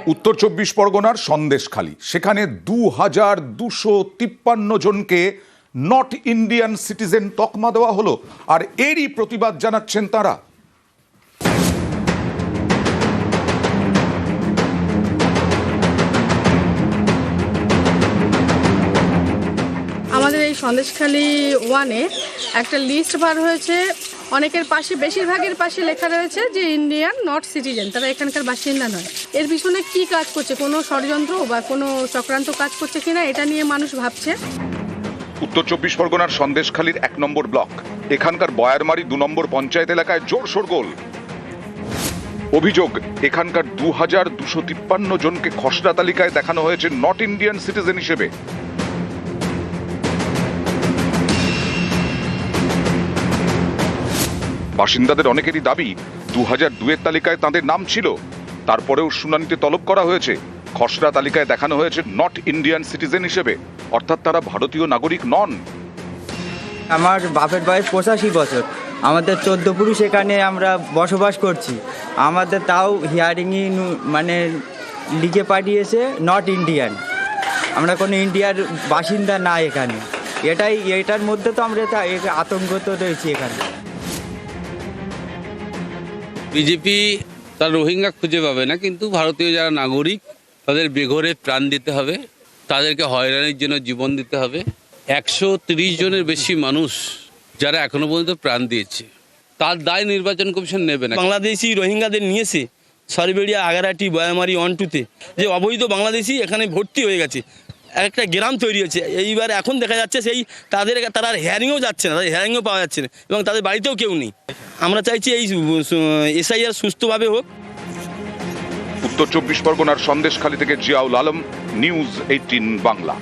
উত্তর ২৪ পরগনার সন্দেশখালী, সেখানে ২,২৫৩ জনকে নট ইন্ডিয়ান সিটিজেন তকমা দেওয়া হলো, আর এরই প্রতিবাদ জানাচ্ছেন তারা। আমাদের এই সন্দেশখালী ওয়ানে একটা লিস্ট বার হয়েছে, অনেকের পাশে, বেশিরভাগের পাশে লেখা রয়েছে যে ইন্ডিয়ান নট সিটিজেন, তারা এখানকার বাসিন্দা নয়। এর পিছনে কি কাজ করছে, কোনো ষড়যন্ত্র বা কোনো চক্রান্ত কাজ করছে কিনা, এটা নিয়ে মানুষ ভাবছে। উত্তর ২৪ পরগনার সন্দেশখালীর ১ নম্বর ব্লক, এখানকার বয়ারমারি ২ নম্বর পঞ্চায়েত এলাকায় জোর শোরগোল। অভিযোগ, এখানকার ২,২৫৩ জনকে খসড়া তালিকায় দেখানো হয়েছে নট ইন্ডিয়ান সিটিজেন হিসেবে। বাসিন্দাদের অনেকেরই দাবি ২০০২ তালিকায় তাদের নাম ছিল, তারপরেও শুনানিতে তলব করা হয়েছে। খসড়া তালিকায় দেখানো হয়েছে নট ইন্ডিয়ান সিটিজেন হিসেবে, অর্থাৎ তারা ভারতীয় নাগরিক নন। আমার বাপের বয়স ৮৫ বছর, আমাদের ১৪ পুরুষ এখানে আমরা বসবাস করছি। আমাদের তাও হিয়ারিংই মানে লিখে পাঠিয়েছে নট ইন্ডিয়ান, আমরা কোনো ইন্ডিয়ার বাসিন্দা না এখানে। এটার মধ্যে তো আমরা আতঙ্কিত রয়েছি এখানে। বিজেপি তার রোহিঙ্গা খুঁজে পাবে না, কিন্তু ভারতীয় যারা নাগরিক তাদের বেঘরে প্রাণ দিতে হবে, তাদেরকে হয়রানির জন্য জীবন দিতে হবে। ১৩০ জনের বেশি মানুষ যারা এখনো পর্যন্ত প্রাণ দিয়েছে, তার দায় নির্বাচন কমিশন নেবে না। বাংলাদেশি রোহিঙ্গাদের নিয়েছে সরবেড়িয়া, আগারাটি, বয়ামারি 1-2-তে যে অবৈধ বাংলাদেশি এখানে ভর্তি হয়ে গেছে, একটা গ্রাম তৈরি হয়েছে। এইবার এখন দেখা যাচ্ছে তারা হেয়ারিংও যাচ্ছে না, তাদের হেয়ারিংও পাওয়া যাচ্ছে না, এবং তাদের বাড়িতেও কেউ নেই। আমরা চাইছি এই এসআইআর সুস্থভাবে হোক। উত্তর ২৪ পরগনার সন্দেশখালী থেকে জিয়াউল আলম, নিউজ ১৮ বাংলা।